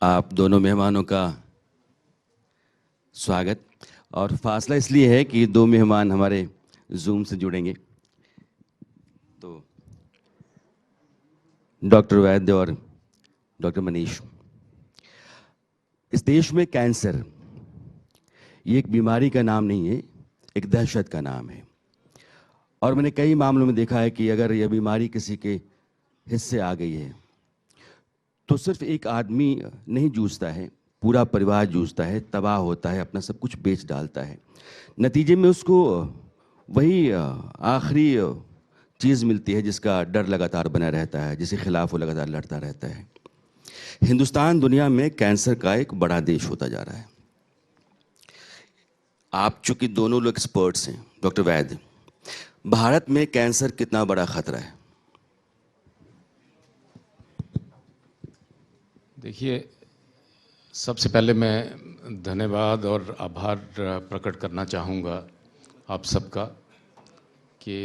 आप दोनों मेहमानों का स्वागत। और फासला इसलिए है कि दो मेहमान हमारे जूम से जुड़ेंगे, तो डॉक्टर वैद्य और डॉक्टर मनीष। इस देश में कैंसर ये एक बीमारी का नाम नहीं है, एक दहशत का नाम है। और मैंने कई मामलों में देखा है कि अगर यह बीमारी किसी के हिस्से आ गई है तो सिर्फ एक आदमी नहीं जूझता है, पूरा परिवार जूझता है, तबाह होता है, अपना सब कुछ बेच डालता है। नतीजे में उसको वही आखिरी चीज़ मिलती है जिसका डर लगातार बना रहता है, जिसके खिलाफ वो लगातार लड़ता रहता है। हिंदुस्तान दुनिया में कैंसर का एक बड़ा देश होता जा रहा है। आप चूंकि दोनों लोग एक्सपर्ट्स हैं, डॉक्टर वैद्य, भारत में कैंसर कितना बड़ा खतरा है? देखिए, सबसे पहले मैं धन्यवाद और आभार प्रकट करना चाहूँगा आप सबका कि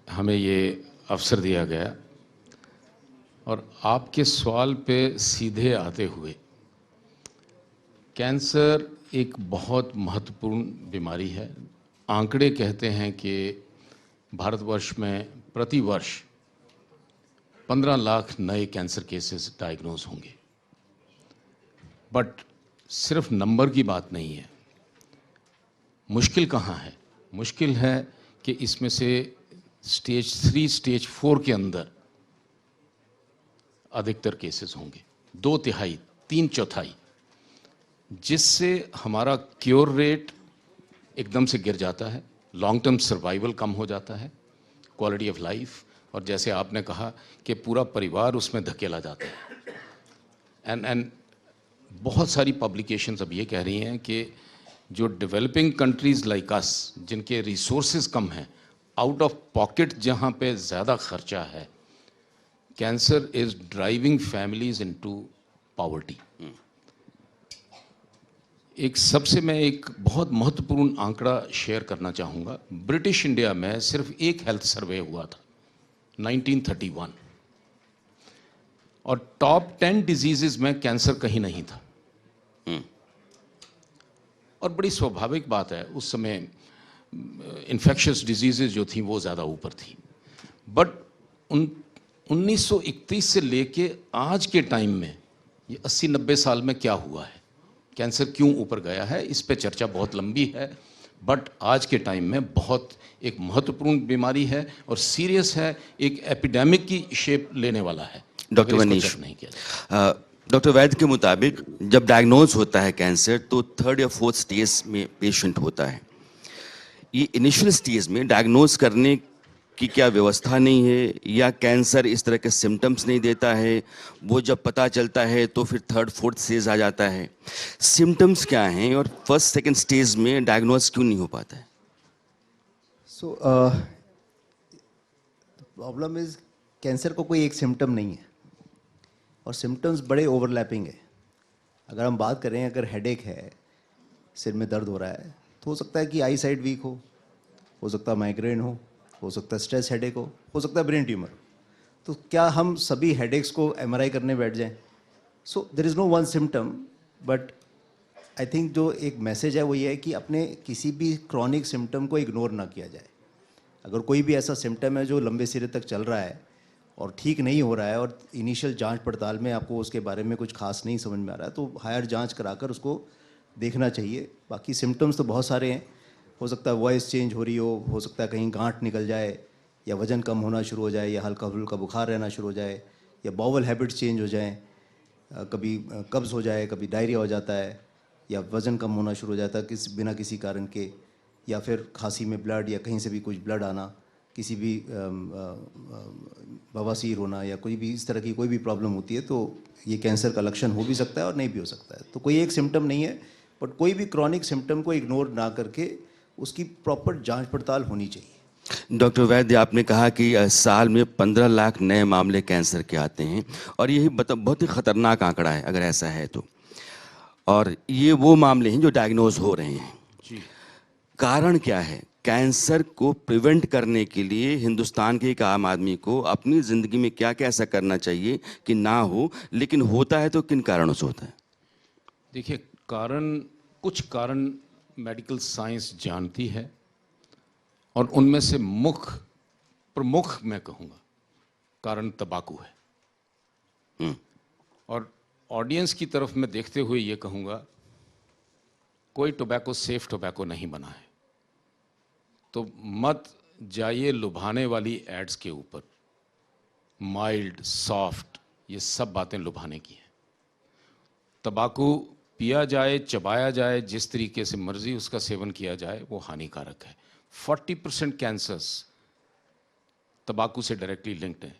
हमें ये अवसर दिया गया और आपके सवाल पे सीधे आते हुए, कैंसर एक बहुत महत्वपूर्ण बीमारी है। आंकड़े कहते हैं कि भारतवर्ष में प्रतिवर्ष 15 लाख नए कैंसर केसेस डायग्नोज होंगे। बट सिर्फ नंबर की बात नहीं है। मुश्किल कहाँ है? मुश्किल है कि इसमें से स्टेज 3, स्टेज 4 के अंदर अधिकतर केसेस होंगे, 2/3, 3/4, जिससे हमारा क्योर रेट एकदम से गिर जाता है, लॉन्ग टर्म सर्वाइवल कम हो जाता है, क्वालिटी ऑफ लाइफ, और जैसे आपने कहा कि पूरा परिवार उसमें धकेला जाता है। एंड बहुत सारी पब्लिकेशंस अब ये कह रही हैं कि जो डेवलपिंग कंट्रीज़ लाइक अस, जिनके रिसोर्सेज कम हैं, आउट ऑफ पॉकेट जहाँ पे ज़्यादा खर्चा है, cancer is driving families into poverty. मैं एक बहुत महत्वपूर्ण आंकड़ा शेयर करना चाहूँगा। ब्रिटिश इंडिया में सिर्फ एक हेल्थ सर्वे हुआ था 1931, और टॉप 10 डिजीजेज में कैंसर कहीं नहीं था। और बड़ी स्वाभाविक बात है, उस समय इन्फेक्शियस डिजीजेज जो थी वो ज़्यादा ऊपर थी। बट 1931 से लेके आज के टाइम में ये 80-90 साल में क्या हुआ है, कैंसर क्यों ऊपर गया है, इस पे चर्चा बहुत लंबी है। बट आज के टाइम में बहुत एक महत्वपूर्ण बीमारी है और सीरियस है, एक एपिडेमिक की शेप लेने वाला है। डॉक्टर मनीष, डॉक्टर वैद्य के मुताबिक जब डायग्नोज होता है कैंसर तो 3rd या 4th स्टेज में पेशेंट होता है। ये इनिशियल स्टेज में डायग्नोज करने की क्या व्यवस्था नहीं है, या कैंसर इस तरह के सिम्टम्स नहीं देता है, वो जब पता चलता है तो फिर 3rd 4th स्टेज आ जाता है? सिम्टम्स क्या हैं और 1st 2nd स्टेज में डायग्नोज क्यों नहीं हो पाता है? सो प्रॉब्लम इज, कैंसर को कोई एक सिम्टम नहीं है और सिम्टम्स बड़े ओवरलैपिंग है। अगर हम बात करें, अगर हेडेक है, सिर में दर्द हो रहा है, तो हो सकता है कि आई साइड वीक हो सकता है माइग्रेन हो सकता है स्ट्रेस हेडेक हो सकता है ब्रेन ट्यूमर। तो क्या हम सभी हेडेक्स को एमआरआई करने बैठ जाएं? So there is no one symptom. But I think जो एक मैसेज है वो ये है कि अपने किसी भी क्रॉनिक सिम्टम को इग्नोर ना किया जाए। अगर कोई भी ऐसा सिम्टम है जो लंबे सिरे तक चल रहा है और ठीक नहीं हो रहा है और इनिशियल जांच पड़ताल में आपको उसके बारे में कुछ खास नहीं समझ में आ रहा है, तो हायर जांच कराकर उसको देखना चाहिए। बाकी सिम्टम्स तो बहुत सारे हैं। हो सकता है वॉइस चेंज हो रही हो सकता है कहीं गांठ निकल जाए, या वज़न कम होना शुरू हो जाए, या हल्का फुल्का बुखार रहना शुरू हो जाए, या बाउल हैबिट्स चेंज हो जाएँ, कभी कब्ज़ हो जाए, कभी डायरिया हो जाता है, या वज़न कम होना शुरू हो जाता है बिना किसी कारण के, या फिर खांसी में ब्लड या कहीं से भी कुछ ब्लड आना, किसी भी बवासीर होना, या कोई भी इस तरह की कोई भी प्रॉब्लम होती है, तो ये कैंसर का लक्षण हो भी सकता है और नहीं भी हो सकता है। तो कोई एक सिम्टम नहीं है, बट कोई भी क्रॉनिक सिम्टम को इग्नोर ना करके उसकी प्रॉपर जांच पड़ताल होनी चाहिए। डॉक्टर वैद्य, आपने कहा कि साल में 15 लाख नए मामले कैंसर के आते हैं, और यही बहुत ही खतरनाक आंकड़ा है अगर ऐसा है तो। और ये वो मामले हैं जो डायग्नोज हो रहे हैं। जी, कारण क्या है? कैंसर को प्रिवेंट करने के लिए हिंदुस्तान के एक आम आदमी को अपनी ज़िंदगी में क्या क्या ऐसा करना चाहिए कि ना हो, लेकिन होता है तो किन कारणों से होता है? देखिए, कुछ कारण मेडिकल साइंस जानती है और उनमें से प्रमुख मैं कहूँगा कारण तंबाकू है। और ऑडियंस की तरफ मैं देखते हुए ये कहूँगा, कोई टोबैको सेफ टोबैको नहीं बना है, तो मत जाइए लुभाने वाली एड्स के ऊपर। माइल्ड, सॉफ्ट, ये सब बातें लुभाने की हैं। तंबाकू पिया जाए, चबाया जाए, जिस तरीके से मर्जी उसका सेवन किया जाए, वो हानिकारक है। 40% कैंसर्स तंबाकू से डायरेक्टली लिंक्ड हैं।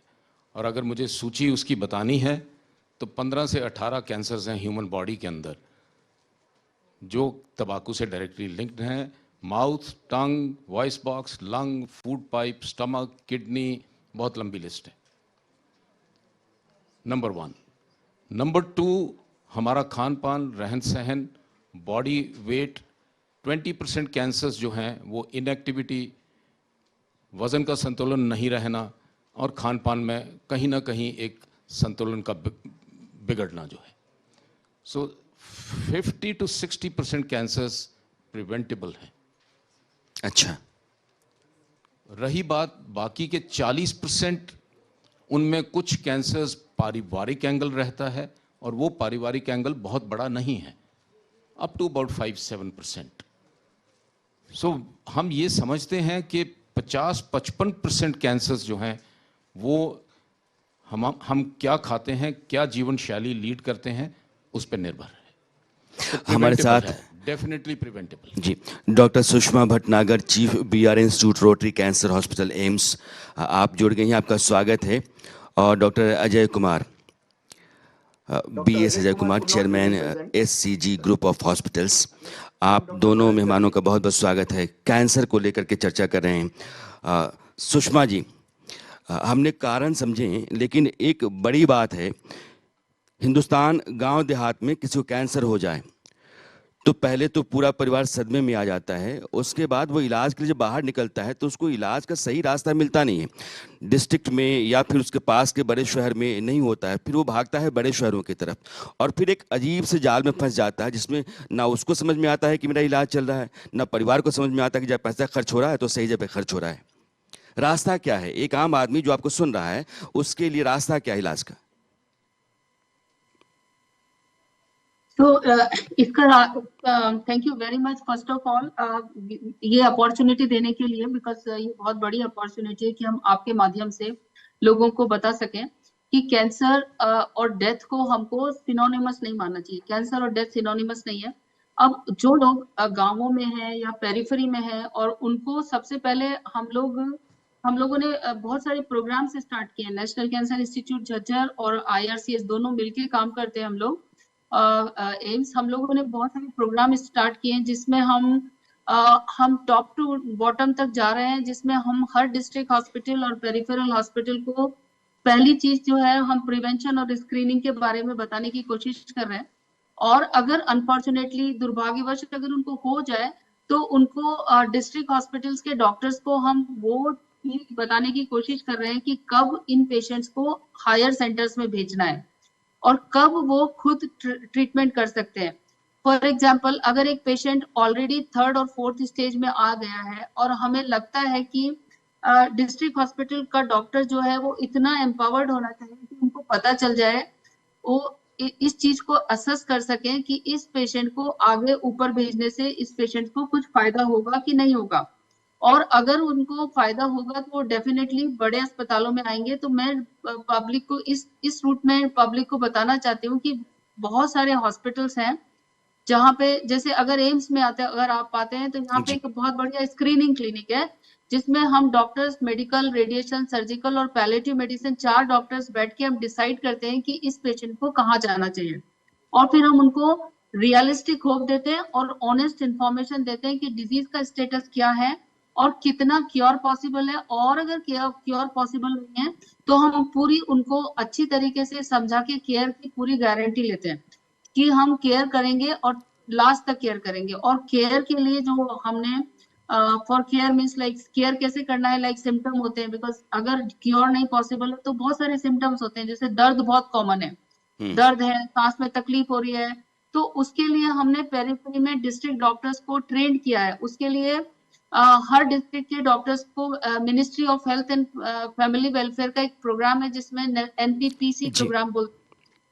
और अगर मुझे सूची उसकी बतानी है तो 15 से 18 कैंसर्स हैं ह्यूमन बॉडी के अंदर जो तंबाकू से डायरेक्टली लिंक्ड हैं। Mouth, tongue, voice box, lung, food pipe, stomach, kidney, बहुत लंबी लिस्ट है। नंबर 1। नंबर 2, हमारा खान पान, रहन सहन, बॉडी वेट। 20% कैंसर्स जो हैं वो इनएक्टिविटी, वज़न का संतुलन नहीं रहना और खान पान में कहीं ना कहीं एक संतुलन का बिगड़ना जो है। सो 50 to 60% कैंसर्स प्रिवेंटेबल हैं। अच्छा, रही बात बाकी के 40%, उनमें कुछ कैंसर्स पारिवारिक एंगल रहता है और वो पारिवारिक एंगल बहुत बड़ा नहीं है, अप टू अबाउट 5-7%। सो हम ये समझते हैं कि 50-55% कैंसर्स जो हैं वो हम क्या खाते हैं, क्या जीवन शैली लीड करते हैं, उस पर निर्भर है। तो हमारे साथ डेफिनेटली प्रिवेंटेबल। जी doctor Sushma Bhatnagar, chief BR institute, rotary cancer hospital, AIIMS, आप जुड़ गई हैं, आपका स्वागत है। और doctor Ajay Kumar, BS Ajay Kumar, chairman SCG group of hospitals, आप दोनों मेहमानों का बहुत बहुत स्वागत है। कैंसर को लेकर के चर्चा कर रहे हैं। सुषमा जी, हमने कारण समझे, लेकिन एक बड़ी बात है, हिंदुस्तान गांव देहात में किसी को कैंसर हो जाए तो पहले तो पूरा परिवार सदमे में आ जाता है, उसके बाद वो इलाज के लिए जब बाहर निकलता है तो उसको इलाज का सही रास्ता मिलता नहीं है। डिस्ट्रिक्ट में या फिर उसके पास के बड़े शहर में नहीं होता है, फिर वो भागता है बड़े शहरों की तरफ और फिर एक अजीब से जाल में फंस जाता है जिसमें ना उसको समझ में आता है कि मेरा इलाज चल रहा है, ना परिवार को समझ में आता है कि जब पैसा खर्च हो रहा है तो सही जगह खर्च हो रहा है। रास्ता क्या है, एक आम आदमी जो आपको सुन रहा है उसके लिए रास्ता क्या है इलाज का? तो इसका thank you very much first of all ये अपॉर्चुनिटी देने के लिए, बिकॉज ये बहुत बड़ी अपॉर्चुनिटी है कि हम आपके माध्यम से लोगों को बता सकें कि कैंसर और डेथ को हमको सिनोनिमस नहीं मानना चाहिए। कैंसर और डेथ सिनोनिमस नहीं है। अब जो लोग गांवों में हैं या पेरिफेरी में हैं, और उनको सबसे पहले हम लोगों ने बहुत सारे प्रोग्राम्स स्टार्ट किए हैं। नेशनल कैंसर इंस्टीट्यूट झज्जर और IRCS दोनों मिलकर काम करते हैं। हम लोग एम्स, हम लोगों ने बहुत सारे प्रोग्राम स्टार्ट किए हैं जिसमें हम टॉप टू बॉटम तक जा रहे हैं, जिसमें हम हर डिस्ट्रिक्ट हॉस्पिटल और पेरिफेरल हॉस्पिटल को पहली चीज जो है हम प्रिवेंशन और स्क्रीनिंग के बारे में बताने की कोशिश कर रहे हैं। और अगर अनफॉर्चुनेटली, दुर्भाग्यवश अगर उनको हो जाए तो उनको डिस्ट्रिक्ट हॉस्पिटल्स के डॉक्टर्स को हम वो चीज बताने की कोशिश कर रहे हैं कि कब इन पेशेंट्स को हायर सेंटर्स में भेजना है और कब वो खुद ट्रीटमेंट कर सकते हैं। फॉर एग्जाम्पल, अगर एक पेशेंट ऑलरेडी 3rd और 4th स्टेज में आ गया है और हमें लगता है कि डिस्ट्रिक्ट हॉस्पिटल का डॉक्टर जो है वो इतना एम्पावर्ड होना चाहिए कि उनको पता चल जाए, वो इस चीज को असेस कर सकें कि इस पेशेंट को आगे ऊपर भेजने से इस पेशेंट को कुछ फायदा होगा कि नहीं होगा। और अगर उनको फायदा होगा तो वो डेफिनेटली बड़े अस्पतालों में आएंगे। तो मैं पब्लिक को इस रूट में पब्लिक को बताना चाहती हूँ कि बहुत सारे हॉस्पिटल्स हैं जहाँ पे, जैसे अगर एम्स में अगर आप आते हैं तो यहाँ पे एक बहुत बढ़िया स्क्रीनिंग क्लिनिक है जिसमें हम डॉक्टर्स, मेडिकल, रेडिएशन, सर्जिकल और पैलेटिव मेडिसिन 4 डॉक्टर्स बैठ के हम डिसाइड करते हैं कि इस पेशेंट को कहाँ जाना चाहिए। और फिर हम उनको रियलिस्टिक होप देते हैं और ऑनेस्ट इंफॉर्मेशन देते हैं कि डिजीज का स्टेटस क्या है और कितना क्योर पॉसिबल है। और अगर क्योर पॉसिबल नहीं है तो हम पूरी उनको अच्छी तरीके से समझा के केयर की पूरी गारंटी लेते हैं कि हम केयर करेंगे और लास्ट तक केयर करेंगे। और केयर के लिए जो हमने for care means like care कैसे करना है, लाइक सिम्टम होते हैं, बिकॉज अगर क्योर नहीं पॉसिबल है तो बहुत सारे सिम्टम्स होते हैं। जैसे दर्द बहुत कॉमन है, दर्द है, सांस में तकलीफ हो रही है, तो उसके लिए हमने पेरिफेरी में डिस्ट्रिक्ट डॉक्टर्स को ट्रेन किया है। उसके लिए हर डिस्ट्रिक्ट के डॉक्टर्स को ministry of health and family welfare का एक प्रोग्राम है जिसमें NPPC जी। प्रोग्राम बोलते हैं,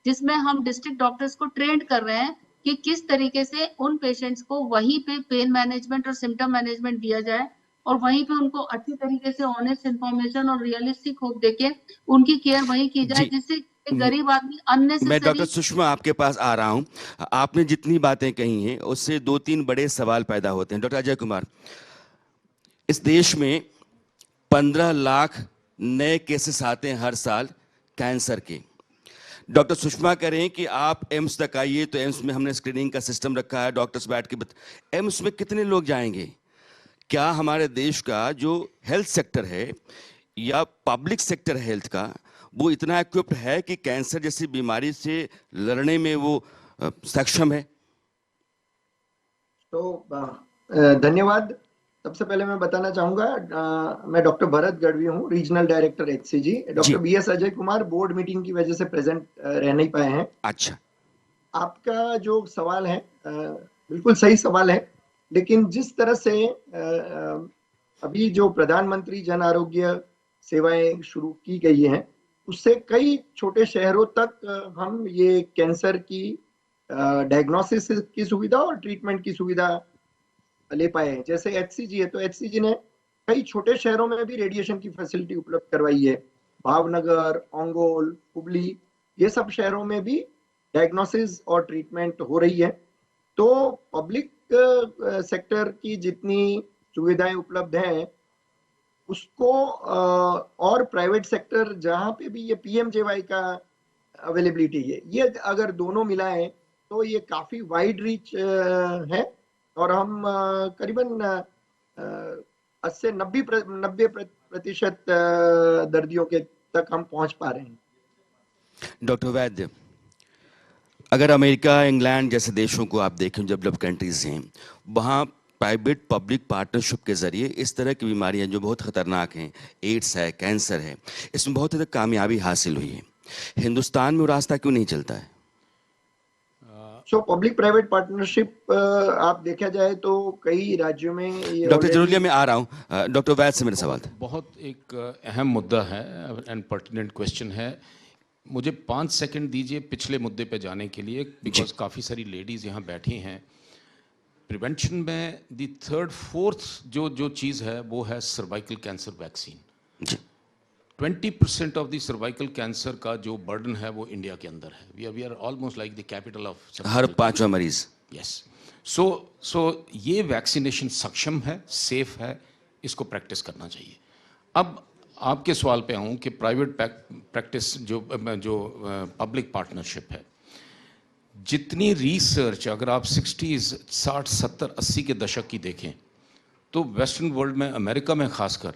जिसमें हम डिस्ट्रिक्ट डॉक्टर्स को ट्रेन कर रहे हैं कि किस तरीके से उन पेशेंट्स को वहीं पे पेन मैनेजमेंट और सिम्टम मैनेजमेंट दिया जाए और वहीं पे उनको अच्छी तरीके से ऑनेस्ट इंफॉर्मेशन और रियलिस्टिक होप देके उनकी केयर वहीं की जाए, जी। जिससे एक गरीब आदमी मैं अननेसेसरी। डॉक्टर सुषमा आपके पास आ रहा हूं। आपने जितनी बातें कही हैं उससे 2-3 बड़े सवाल पैदा होते हैं। डॉक्टर अजय कुमार, इस देश में 15 लाख नए केसेस आते हैं हर साल कैंसर के। डॉक्टर सुषमा कह रहे हैं कि आप एम्स तक आइए, तो एम्स में हमने स्क्रीनिंग का सिस्टम रखा है, डॉक्टर्स बैठ के एम्स में कितने लोग जाएंगे? क्या हमारे देश का जो हेल्थ सेक्टर है या पब्लिक सेक्टर हेल्थ का, वो इतना इक्विप्ड है कि कैंसर जैसी बीमारी से लड़ने में वो सक्षम है? तो धन्यवाद। सबसे पहले मैं बताना चाहूंगा, मैं डॉक्टर भरत गढ़वी हूँ, regional director HCG। Doctor BS Ajay Kumar board meeting की वजह से प्रेजेंट रह नहीं पाए हैं। अच्छा, आपका जो सवाल है बिल्कुल सही सवाल है, लेकिन जिस तरह से अभी जो प्रधानमंत्री जन आरोग्य सेवाएं शुरू की गई हैं, उससे कई छोटे शहरों तक हम ये कैंसर की डायग्नोसिस की सुविधा और ट्रीटमेंट की सुविधा ले पाए हैं। जैसे HCG है, तो HCG ने कई छोटे शहरों में भी रेडिएशन की फैसिलिटी उपलब्ध करवाई है। भावनगर, ओंगोल, हुबली, ये सब शहरों में भी डायग्नोसिस और ट्रीटमेंट हो रही है। तो पब्लिक सेक्टर की जितनी सुविधाएं उपलब्ध हैं, उसको और प्राइवेट सेक्टर जहां पे भी ये PMJY का अवेलेबिलिटी है, ये अगर दोनों मिलाएं तो ये काफी वाइड रीच है और हम करीबन 80 से 90% दर्दियों के तक हम पहुंच पा रहे हैं। डॉक्टर वैद्य, अगर अमेरिका, इंग्लैंड जैसे देशों को आप देखें, डेवलप्ड कंट्रीज हैं, वहाँ प्राइवेट पब्लिक पार्टनरशिप के जरिए इस तरह की बीमारियां जो बहुत खतरनाक हैं, एड्स है, कैंसर है, इसमें बहुत हद तक कामयाबी हासिल हुई है। हिंदुस्तान में वो रास्ता क्यों नहीं चलता है? सो पब्लिक प्राइवेट पार्टनरशिप आप देखा जाए तो कई राज्यों में ये डॉक्टर जरूलिया, मैं आ रहा हूँ। डॉक्टर वैद्य से मेरा सवाल था। बहुत एक अहम मुद्दा है एंड पर्टिनेंट क्वेश्चन है। मुझे 5 सेकंड दीजिए पिछले मुद्दे पे जाने के लिए, बिकॉज काफ़ी सारी लेडीज़ यहाँ बैठी हैं। प्रिवेंशन में दी 3rd 4th जो चीज़ है वो है cervical cancer vaccine. 20% of the cervical cancer का जो बर्डन है वो इंडिया के अंदर है। We are almost like the capital of हर 5वां मरीज। यस। सो ये वैक्सीनेशन सक्षम है, सेफ है, इसको प्रैक्टिस करना चाहिए। अब आपके सवाल पे आऊँ कि प्राइवेट प्रैक्टिस जो पब्लिक पार्टनरशिप है, जितनी रिसर्च अगर आप 60s, 60, 70, 80 के दशक की देखें तो वेस्टर्न वर्ल्ड में, अमेरिका में खासकर,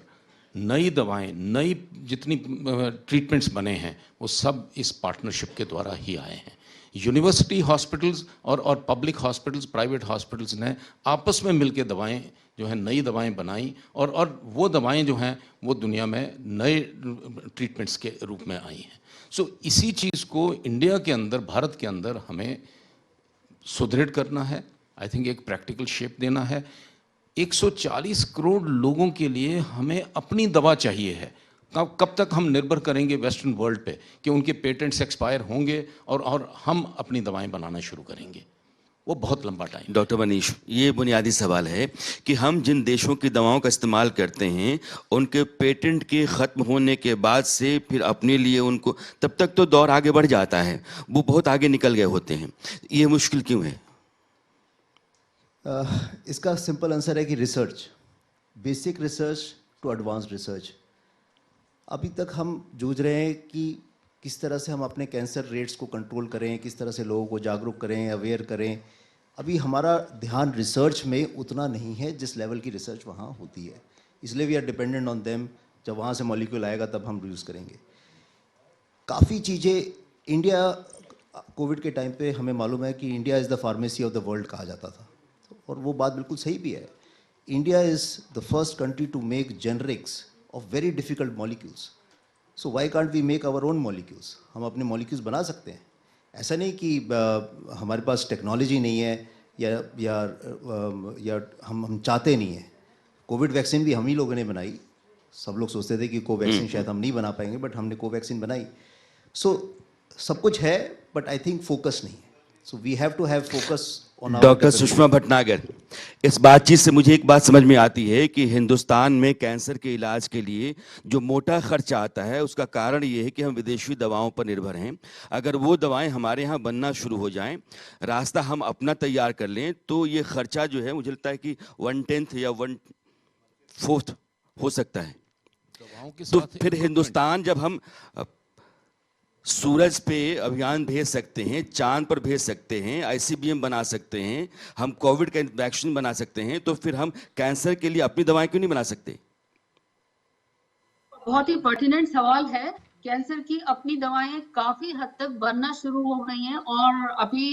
नई दवाएं, नई जितनी ट्रीटमेंट्स बने हैं वो सब इस पार्टनरशिप के द्वारा ही आए हैं। यूनिवर्सिटी हॉस्पिटल्स और पब्लिक हॉस्पिटल्स, प्राइवेट हॉस्पिटल्स ने आपस में मिलकर दवाएं जो है, नई दवाएं बनाई और वो दवाएं जो हैं वो दुनिया में नए ट्रीटमेंट्स के रूप में आई हैं। सो इसी चीज़ को इंडिया के अंदर, भारत के अंदर हमें सुदृढ़ करना है। आई थिंक एक प्रैक्टिकल शेप देना है। 140 करोड़ लोगों के लिए हमें अपनी दवा चाहिए है। कब तक हम निर्भर करेंगे वेस्टर्न वर्ल्ड पे कि उनके पेटेंट्स एक्सपायर होंगे और हम अपनी दवाएं बनाना शुरू करेंगे? वो बहुत लंबा टाइम। डॉक्टर मनीष, ये बुनियादी सवाल है कि हम जिन देशों की दवाओं का इस्तेमाल करते हैं, उनके पेटेंट के ख़त्म होने के बाद से फिर अपने लिए उनको, तब तक तो दौर आगे बढ़ जाता है, वो बहुत आगे निकल गए होते हैं। ये मुश्किल क्यों है? इसका सिंपल आंसर है कि research, basic research to advance research. अभी तक हम जूझ रहे हैं कि किस तरह से हम अपने कैंसर रेट्स को कंट्रोल करें, किस तरह से लोगों को जागरूक करें, अवेयर करें। अभी हमारा ध्यान रिसर्च में उतना नहीं है जिस लेवल की रिसर्च वहाँ होती है, इसलिए we are dependent on them. जब वहाँ से मॉलिक्यूल आएगा तब हम यूज़ करेंगे। काफ़ी चीज़ें इंडिया, कोविड के टाइम पे हमें मालूम है कि India is the pharmacy of the world कहा जाता था, और वो बात बिल्कुल सही भी है। India is the first country to make generics of very difficult molecules. So why can't we make our own molecules? हम अपने मॉलिक्यूल्स बना सकते हैं, ऐसा नहीं कि हमारे पास टेक्नोलॉजी नहीं है या हम चाहते नहीं हैं। कोविड वैक्सीन भी हम ही लोगों ने बनाई। सब लोग सोचते थे कि कोवैक्सीन शायद हम नहीं बना पाएंगे, बट हमने कोवैक्सीन बनाई। सो सब कुछ है, बट आई थिंक फोकस नहीं है। So we have to have focus on our. Doctor Sushma Bhatnagar, इस बातचीत से मुझे एक बात समझ में आती है कि हिंदुस्तान में कैंसर के इलाज के लिए जो मोटा खर्चा आता है उसका कारण ये है कि हम विदेशी दवाओं पर निर्भर हैं। अगर वो दवाएं हमारे यहाँ बनना शुरू हो जाएं, रास्ता हम अपना तैयार कर लें, तो ये खर्चा जो है मुझे लगता है कि 1/10 या 1/4 हो सकता है। दवाओं के तो साथ फिर हिंदुस्तान जब हम सूरज पे अभियान भेज सकते हैं, चांद पर भेज सकते हैं, आईसीबीएम बना सकते हैं, हम कोविड का वैक्सीन बना सकते हैं, तो फिर हम कैंसर के लिए अपनी दवाएं क्यों नहीं बना सकते? बहुत ही पर्टिनेंट सवाल है। कैंसर की अपनी दवाएं काफी हद तक बनना शुरू हो गई हैं और अभी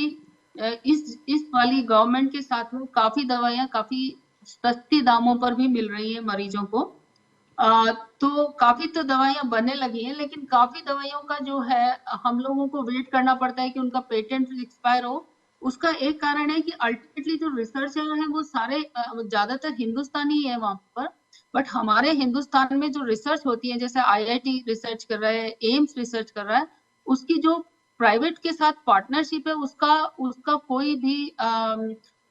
इस वाली गवर्नमेंट के साथ में काफी दवाइयां काफी सस्ती दामों पर भी मिल रही है मरीजों को। तो काफी तो दवाइयां बनने लगी हैं, लेकिन काफी दवाइयों का जो है हम लोगों को वेट करना पड़ता है कि उनका पेटेंट एक्सपायर हो। उसका एक कारण है कि अल्टीमेटली जो रिसर्च है वो सारे ज्यादातर हिंदुस्तानी है वहां पर। बट हमारे हिंदुस्तान में जो रिसर्च होती है, जैसे आईआईटी रिसर्च कर रहा है, एम्स रिसर्च कर रहा है, उसकी जो प्राइवेट के साथ पार्टनरशिप है उसका उसका कोई भी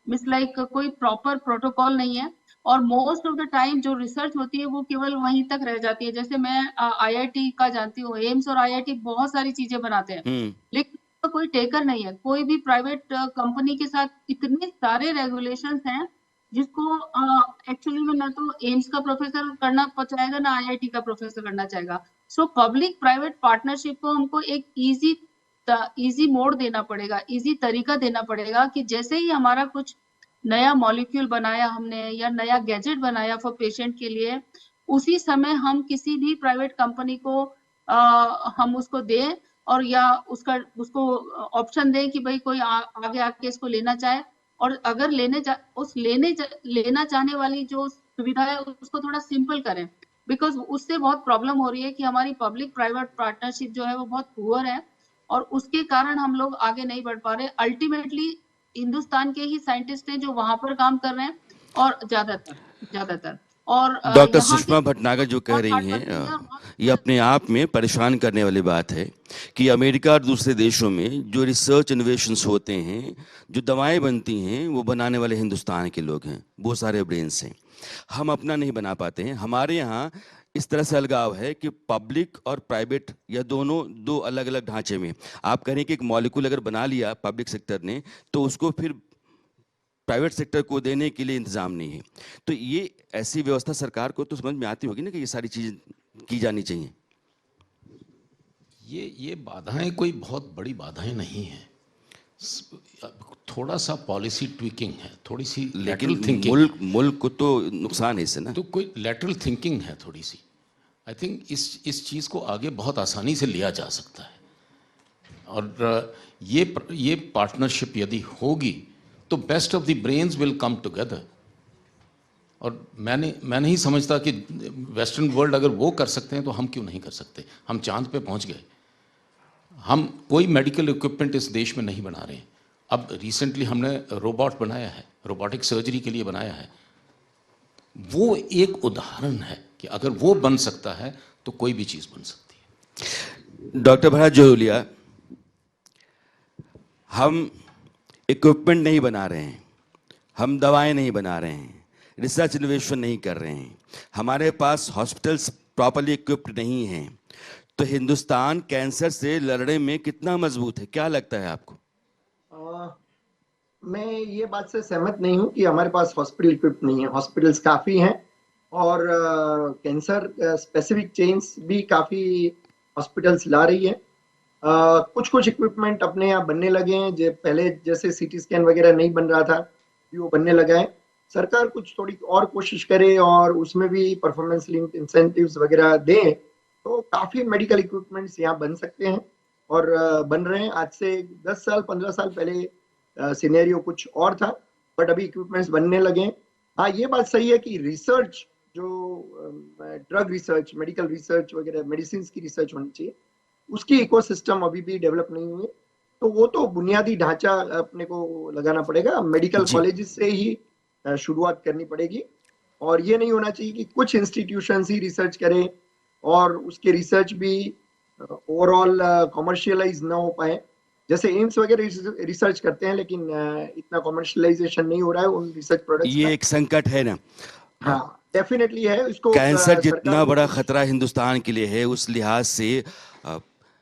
कोई प्रॉपर प्रोटोकॉल नहीं है। और मोस्ट ऑफ द टाइम जो रिसर्च होती है वो केवल वहीं तक रह जाती है। जैसे मैं आईआईटी का जानती हूँ, एम्स और आईआईटी बहुत सारी चीजें बनाते हैं, लेकिन तो कोई टेकर नहीं है। कोई भी प्राइवेट कंपनी के साथ इतने सारे रेगुलेशंस हैं जिसको एक्चुअली में ना तो एम्स का प्रोफेसर करना चाहेगा ना आईआईटी का प्रोफेसर करना चाहेगा। सो पब्लिक प्राइवेट पार्टनरशिप को हमको एक इजी मोड देना पड़ेगा, इजी तरीका देना पड़ेगा कि जैसे ही हमारा कुछ नया मॉलिक्यूल बनाया हमने या नया गैजेट बनाया फॉर पेशेंट के लिए, उसी समय हम किसी भी प्राइवेट कंपनी को हम उसको दें और या उसको ऑप्शन दें कि भाई कोई आगे आके इसको लेना चाहे। और अगर लेना चाहने वाली जो सुविधा है उसको थोड़ा सिंपल करें, बिकॉज उससे बहुत प्रॉब्लम हो रही है कि हमारी पब्लिक प्राइवेट पार्टनरशिप जो है वो बहुत पुअर है और उसके कारण हम लोग आगे नहीं बढ़ पा रहे। अल्टीमेटली हिंदुस्तान के ही साइंटिस्ट हैं जो वहां पर काम कर रहे हैं और ज्यादातर और डॉक्टर यहाँ सुषमा की भटनागर जो कह बहुत रही हार्ड हैं, वर्किंग है। ये अपने आप में परेशान करने वाली बात है कि अमेरिका और दूसरे देशों में जो रिसर्च इनोवेशंस होते हैं, जो दवाएं बनती हैं, वो बनाने वाले हिंदुस्तान के लोग हैं, बहुत सारे ब्रेन्स हैं। हम अपना नहीं बना पाते हैं। हमारे यहाँ इस तरह से अलगाव है कि पब्लिक और प्राइवेट या दोनों दो अलग अलग ढांचे में। आप कह रहे हैं कि एक मॉलिक्यूल अगर बना लिया पब्लिक सेक्टर ने, तो उसको फिर प्राइवेट सेक्टर को देने के लिए इंतजाम नहीं है। तो ये ऐसी व्यवस्था सरकार को तो समझ में आती होगी ना कि ये सारी चीजें की जानी चाहिए। ये बाधाएं कोई बहुत बड़ी बाधाएं नहीं हैं, थोड़ा सा पॉलिसी ट्विकिंग है, थोड़ी सी लेकिन लेटरल थिंकिंग मुल्क को तो नुकसान है इससे ना। तो कोई लेटरल थिंकिंग है थोड़ी सी। आई थिंक इस चीज़ को आगे बहुत आसानी से लिया जा सकता है। और ये पार्टनरशिप यदि होगी तो best of the brains will come together. और मैं नहीं समझता कि वेस्टर्न वर्ल्ड अगर वो कर सकते हैं तो हम क्यों नहीं कर सकते। हम चांद पे पहुंच गए, हम कोई मेडिकल इक्विपमेंट इस देश में नहीं बना रहे हैं। अब रिसेंटली हमने रोबोट बनाया है, रोबोटिक सर्जरी के लिए बनाया है। वो एक उदाहरण है कि अगर वो बन सकता है तो कोई भी चीज़ बन सकती है। डॉक्टर भरत जोहलिया, हम इक्विपमेंट नहीं बना रहे हैं, हम दवाएं नहीं बना रहे हैं, रिसर्च इनोवेशन नहीं कर रहे हैं, हमारे पास हॉस्पिटल्स प्रॉपर्ली इक्विप्ड नहीं हैं, तो हिंदुस्तान कैंसर से लड़ने में कितना मजबूत है? क्या लगता है आपको? मैं ये बात से सहमत नहीं हूँ कि हमारे पास हॉस्पिटल इक्विप्ड नहीं है। हॉस्पिटल्स काफ़ी हैं और कैंसर स्पेसिफिक चेन्स भी काफ़ी हॉस्पिटल्स ला रही है। कुछ इक्विपमेंट अपने यहाँ बनने लगे हैं, जो पहले जैसे सीटी स्कैन वगैरह नहीं बन रहा था, वो बनने लगा है। सरकार कुछ थोड़ी और कोशिश करे और उसमें भी परफॉर्मेंस लिंक्ड इंसेंटिव्स वगैरह दें तो काफ़ी मेडिकल इक्विपमेंट्स यहाँ बन सकते हैं और बन रहे हैं। आज से 10 साल 15 साल पहले सिनेरियो कुछ और था, बट अभी इक्विपमेंट्स बनने लगे हैं। हाँ, ये बात सही है कि रिसर्च, जो ड्रग रिसर्च, मेडिकल रिसर्च वगैरह, मेडिसिन की रिसर्च होनी चाहिए, उसकी इकोसिस्टम अभी भी डेवलप नहीं हुई है। तो वो तो बुनियादी ढांचा अपने को लगाना पड़ेगा, मेडिकल जी। कॉलेजेस से ही शुरुआत करनी पड़ेगी। और ये नहीं होना चाहिए कि कुछ इंस्टीट्यूशंस ही रिसर्च करें और उसके रिसर्च भी ओवरऑल कॉमर्शियलाइज ना हो पाए। जैसे एम्स वगैरह रिसर्च करते हैं, लेकिन इतना कॉमर्शियलाइजेशन नहीं हो रहा है उन रिसर्च प्रोडक्ट्स ये का। एक संकट है ना। हाँ, डेफिनेटली है। इसको कैंसर सरकार जितना को बड़ा कुछ खतरा हिंदुस्तान के लिए है, उस लिहाज से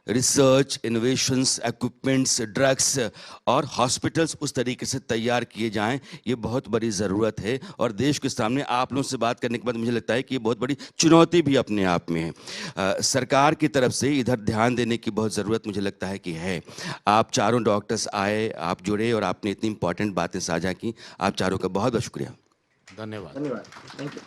रिसर्च, इनोवेशंस, इक्विपमेंट्स, ड्रग्स और हॉस्पिटल्स उस तरीके से तैयार किए जाएं, ये बहुत बड़ी ज़रूरत है। और देश के सामने आप लोगों से बात करने के बाद मुझे लगता है कि ये बहुत बड़ी चुनौती भी अपने आप में है। सरकार की तरफ से इधर ध्यान देने की बहुत ज़रूरत मुझे लगता है कि है। आप चारों डॉक्टर्स आए, आप जुड़े और आपने इतनी इंपॉर्टेंट बातें साझा की। आप चारों का बहुत बहुत शुक्रिया। धन्यवाद। धन्यवाद। Thank you.